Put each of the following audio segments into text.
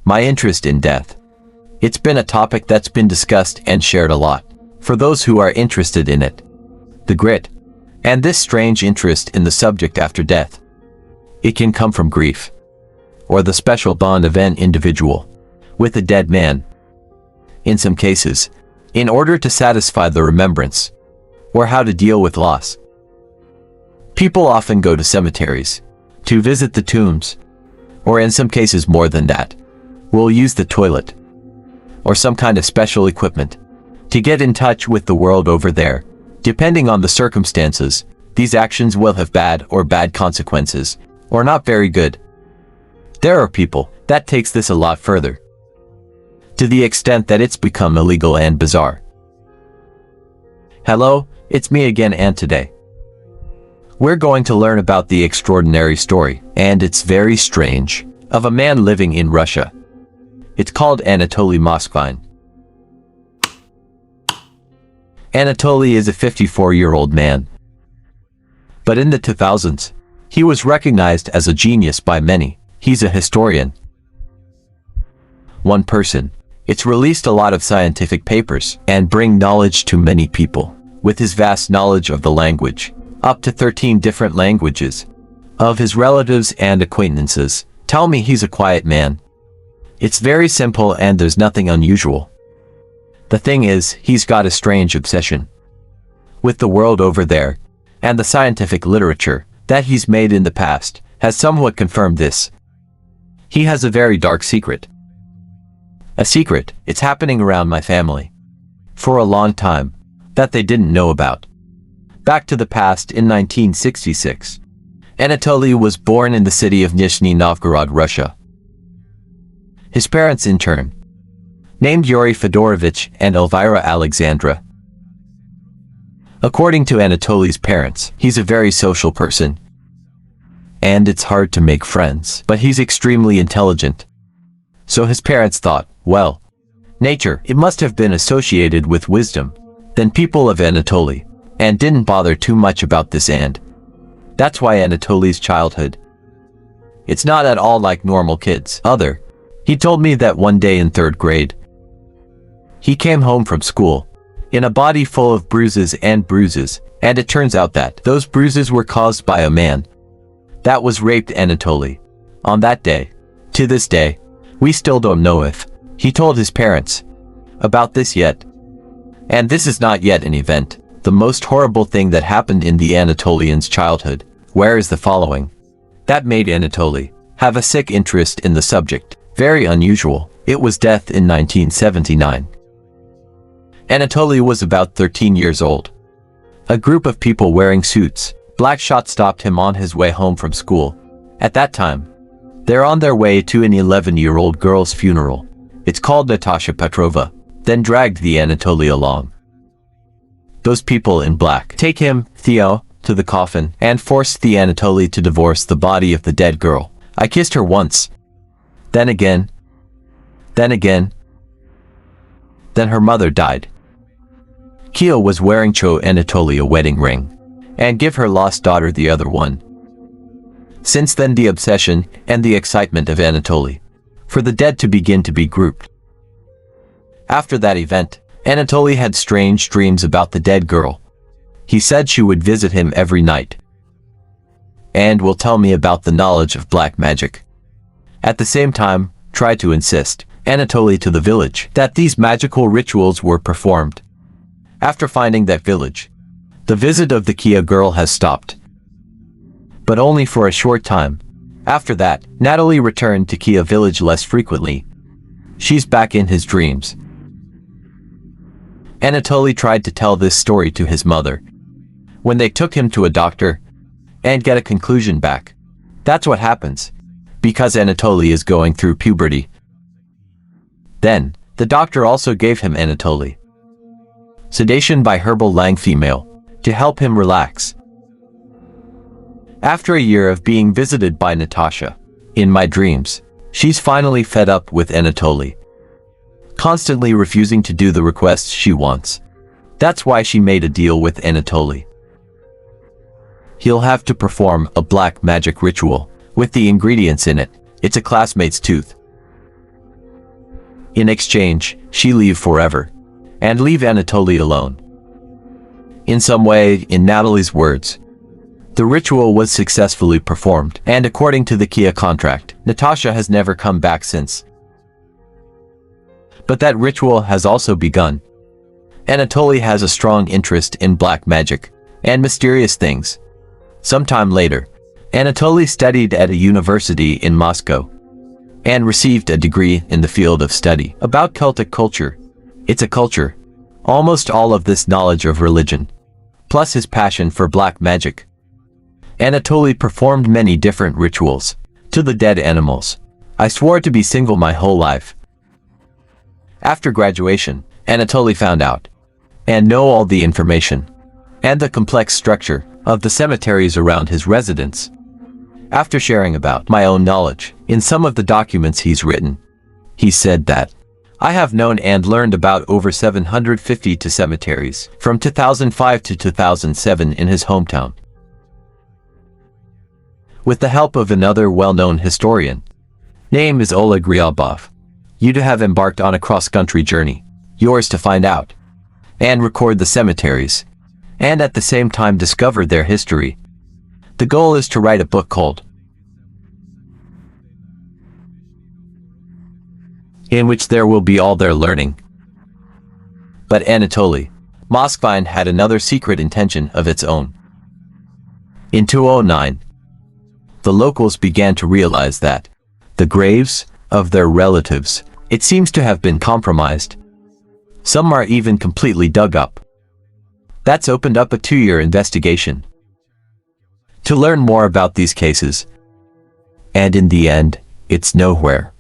My interest in death. It's been a topic that's been discussed and shared a lot. For those who are interested in it. The grit. And this strange interest in the subject after death. It can come from grief. Or the special bond of an individual with a dead man. In some cases, in order to satisfy the remembrance, or how to deal with loss. People often go to cemeteries to visit the tombs, or in some cases more than that, will use the toilet, or some kind of special equipment, to get in touch with the world over there. Depending on the circumstances, these actions will have bad consequences, or not very good. There are people that takes this a lot further, to the extent that it's become illegal and bizarre. Hello, it's me again, and today we're going to learn about the extraordinary story, and it's very strange, of a man living in Russia. It's called Anatoly Moskvin. Anatoly is a 54-year-old man. But in the 2000s, he was recognized as a genius by many. He's a historian. One person. It's released a lot of scientific papers and bring knowledge to many people. With his vast knowledge of the language, up to 13 different languages, of his relatives and acquaintances, tell me he's a quiet man. It's very simple and there's nothing unusual. The thing is, he's got a strange obsession with the world over there, and the scientific literature that he's made in the past has somewhat confirmed this. He has a very dark secret. A secret, it's happening around my family for a long time, that they didn't know about. Back to the past in 1966. Anatoly was born in the city of Nizhny Novgorod, Russia. His parents in turn, named Yuri Fedorovich and Elvira Alexandra. According to Anatoly's parents, he's a very social person. And it's hard to make friends, but he's extremely intelligent. So his parents thought, well, nature, it must have been associated with wisdom, than people of Anatoly, and didn't bother too much about this, and that's why Anatoly's childhood, it's not at all like normal kids. He told me that one day in 3rd grade, he came home from school, in a body full of bruises, and it turns out that those bruises were caused by a man that was raped Anatoly on that day. To this day, we still don't know if he told his parents about this yet. And this is not yet an event, the most horrible thing that happened in the Anatolian's childhood, where is the following. That made Anatoly have a sick interest in the subject. Very unusual. It was death in 1979. Anatoly was about 13 years old. A group of people wearing suits, black shot, stopped him on his way home from school. At that time, they're on their way to an 11-year-old girl's funeral. It's called Natasha Petrova. Then dragged the Anatoly along. Those people in black take him, Theo, to the coffin and forced the Anatoly to divorce the body of the dead girl. I kissed her once. Then again. Then again. Then her mother died. Kia was wearing Anatoly a wedding ring, and give her lost daughter the other one. Since then the obsession and the excitement of Anatoly for the dead to begin to be grouped. After that event, Anatoly had strange dreams about the dead girl. He said she would visit him every night and will tell me about the knowledge of black magic. At the same time, try to insist Anatoly to the village that these magical rituals were performed. After finding that village, the visit of the Kia girl has stopped. But only for a short time. After that, Natalie returned to Kia village less frequently. She's back in his dreams. Anatoly tried to tell this story to his mother when they took him to a doctor and get a conclusion back. That's what happens because Anatoly is going through puberty. Then, the doctor also gave him Anatoly sedation by herbal lang female to help him relax. After a year of being visited by Natasha in my dreams, she's finally fed up with Anatoly, constantly refusing to do the requests she wants. That's why she made a deal with Anatoly. He'll have to perform a black magic ritual with the ingredients in it. It's a classmate's tooth. In exchange, she leave forever, and leave Anatoly alone. In some way, in Natalie's words, the ritual was successfully performed, and according to the Kia contract, Natasha has never come back since. But that ritual has also begun. Anatoly has a strong interest in black magic and mysterious things. Sometime later, Anatoly studied at a university in Moscow and received a degree in the field of study about Celtic culture. It's a culture. Almost all of this knowledge of religion, plus his passion for black magic. Anatoly performed many different rituals to the dead animals. I swore to be single my whole life. After graduation, Anatoly found out and know all the information and the complex structure of the cemeteries around his residence. After sharing about my own knowledge in some of the documents he's written, he said that I have known and learned about over 750 cemeteries from 2005 to 2007 in his hometown. With the help of another well-known historian, name is Oleg Ryabov, you to have embarked on a cross-country journey, yours to find out and record the cemeteries, and at the same time discover their history. The goal is to write a book called in which there will be all their learning. But Anatoly Moskvine had another secret intention of its own. In 2009, the locals began to realize that the graves of their relatives, it seems to have been compromised. Some are even completely dug up. That's opened up a 2-year investigation to learn more about these cases. And in the end, it's nowhere.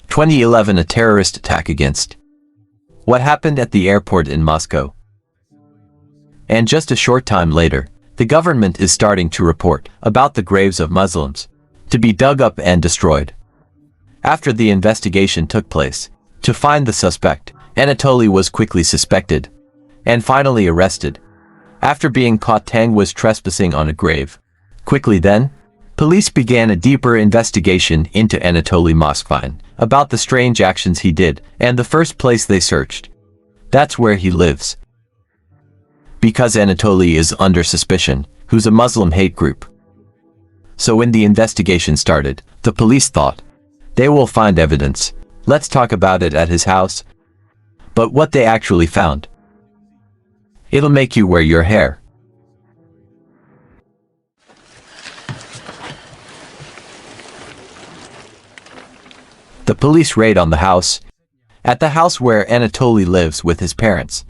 2011, a terrorist attack against what happened at the airport in Moscow. And just a short time later, the government is starting to report about the graves of Muslims to be dug up and destroyed. After the investigation took place to find the suspect, Anatoly was quickly suspected and finally arrested. After being caught, Tang was trespassing on a grave. Quickly then, police began a deeper investigation into Anatoly Moskvine about the strange actions he did, and the first place they searched, that's where he lives. Because Anatoly is under suspicion, who's a Muslim hate group. So when the investigation started, the police thought, they will find evidence. Let's talk about it at his house. But what they actually found, it'll make you wear your hair. The police raid on the house, at the house where Anatoly lives with his parents.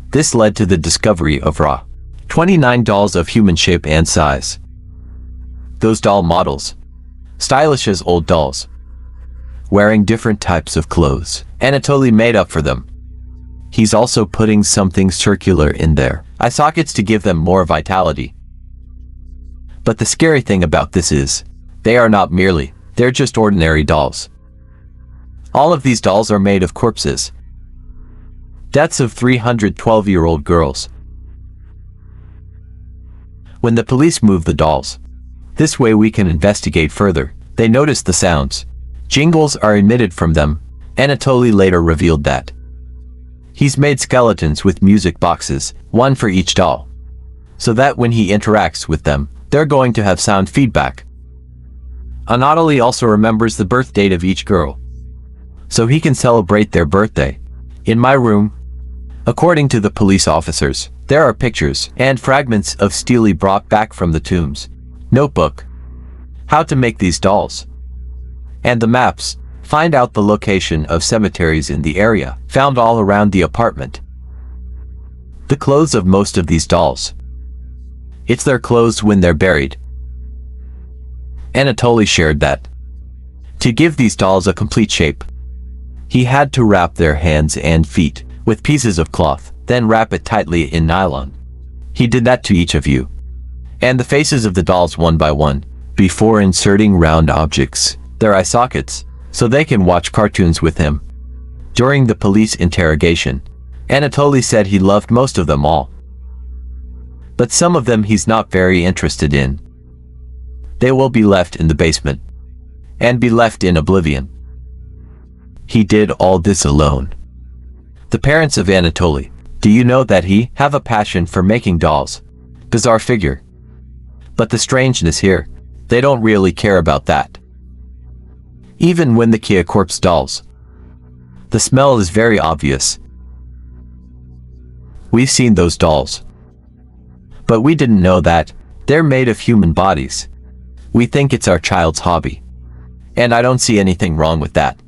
This led to the discovery of 29 dolls of human shape and size. Those doll models, stylish as old dolls, wearing different types of clothes, Anatoly made up for them. He's also putting something circular in their eye sockets to give them more vitality. But the scary thing about this is, they are not merely, they're just ordinary dolls. All of these dolls are made of corpses. Deaths of 312-year-old girls. When the police move the dolls, this way we can investigate further, they notice the sounds. Jingles are emitted from them. Anatoly later revealed that he's made skeletons with music boxes, one for each doll, so that when he interacts with them, they're going to have sound feedback. Anatoly also remembers the birth date of each girl, so he can celebrate their birthday. In my room, according to the police officers, there are pictures and fragments of stele brought back from the tombs, notebook, how to make these dolls, and the maps. Find out the location of cemeteries in the area, found all around the apartment. The clothes of most of these dolls, it's their clothes when they're buried. Anatoly shared that to give these dolls a complete shape, he had to wrap their hands and feet with pieces of cloth, then wrap it tightly in nylon. He did that to each of you, and the faces of the dolls one by one, before inserting round objects, their eye sockets, so they can watch cartoons with him. During the police interrogation, Anatoly said he loved most of them all, but some of them he's not very interested in. They will be left in the basement and be left in oblivion. He did all this alone. The parents of Anatoly, do you know that he have a passion for making dolls? Bizarre figure. But the strangeness here, they don't really care about that. Even when the Kia corpse dolls. The smell is very obvious. We've seen those dolls. But we didn't know that they're made of human bodies. We think it's our child's hobby. And I don't see anything wrong with that.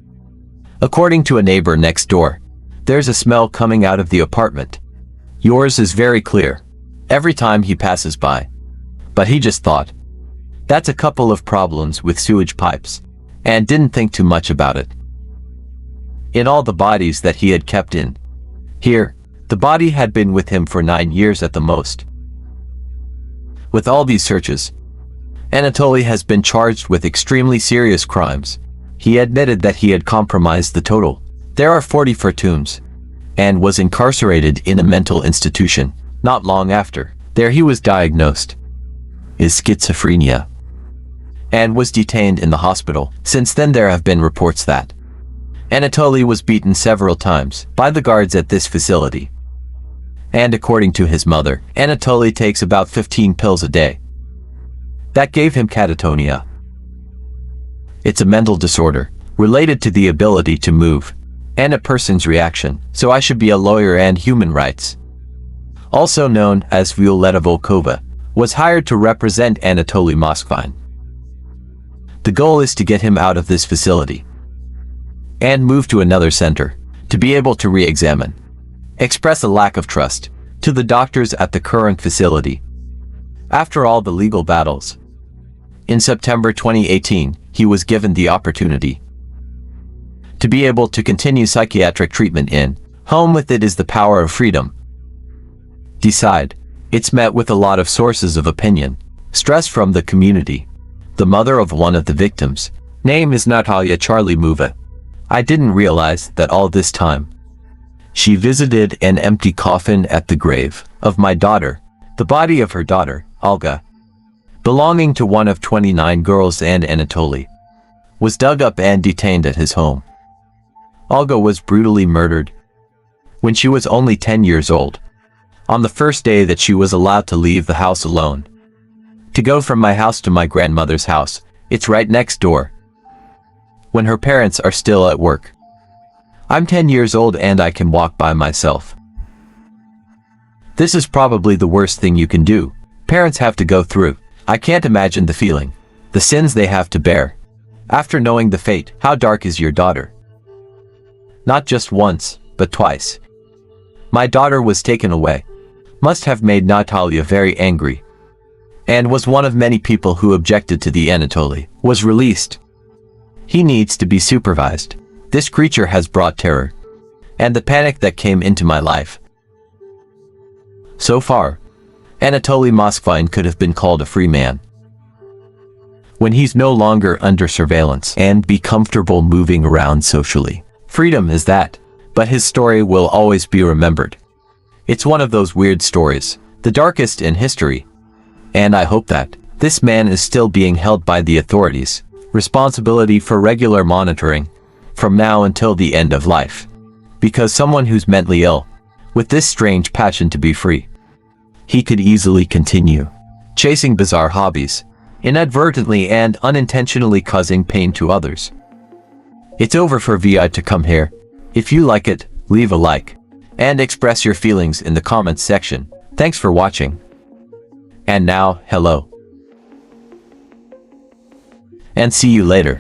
According to a neighbor next door, there's a smell coming out of the apartment. Yours is very clear. Every time he passes by. But he just thought. That's a couple of problems with sewage pipes. And didn't think too much about it. In all the bodies that he had kept in. Here, the body had been with him for 9 years at the most. With all these searches, Anatoly has been charged with extremely serious crimes. He admitted that he had compromised the total. There are 44 tombs. And was incarcerated in a mental institution. Not long after, there he was diagnosed with schizophrenia. And was detained in the hospital. Since then there have been reports that Anatoly was beaten several times by the guards at this facility. And according to his mother, Anatoly takes about 15 pills a day. That gave him catatonia. It's a mental disorder, related to the ability to move, and a person's reaction, so I should be a lawyer and human rights. Also known as Violetta Volkova, was hired to represent Anatoly Moskvin. The goal is to get him out of this facility and move to another center, to be able to re-examine, express a lack of trust to the doctors at the current facility. After all the legal battles, in September 2018, he was given the opportunity to be able to continue psychiatric treatment in home. With it is the power of freedom. Decide. It's met with a lot of sources of opinion, stress from the community. The mother of one of the victims, name is Natalia Charlimova. I didn't realize that all this time. She visited an empty coffin at the grave of my daughter, the body of her daughter, Olga, belonging to one of 29 girls, and Anatoly was dug up and detained at his home. Olga was brutally murdered when she was only 10 years old, on the first day that she was allowed to leave the house alone. To go from my house to my grandmother's house, it's right next door. When her parents are still at work. I'm 10 years old and I can walk by myself. This is probably the worst thing you can do. Parents have to go through. I can't imagine the feeling, the sins they have to bear. After knowing the fate, how dark is your daughter? Not just once, but twice. My daughter was taken away. Must have made Natalia very angry. And was one of many people who objected to the Anatoly. Was released. He needs to be supervised. This creature has brought terror. And the panic that came into my life. So far, Anatoly Moskvin could have been called a free man. When he's no longer under surveillance and be comfortable moving around socially. Freedom is that. But his story will always be remembered. It's one of those weird stories, the darkest in history. And I hope that this man is still being held by the authorities, responsibility for regular monitoring, from now until the end of life. Because someone who's mentally ill, with this strange passion to be free, he could easily continue chasing bizarre hobbies, inadvertently and unintentionally causing pain to others. It's over for VI to come here. If you like it, leave a like, and express your feelings in the comments section. Thanks for watching. And now, hello. And see you later.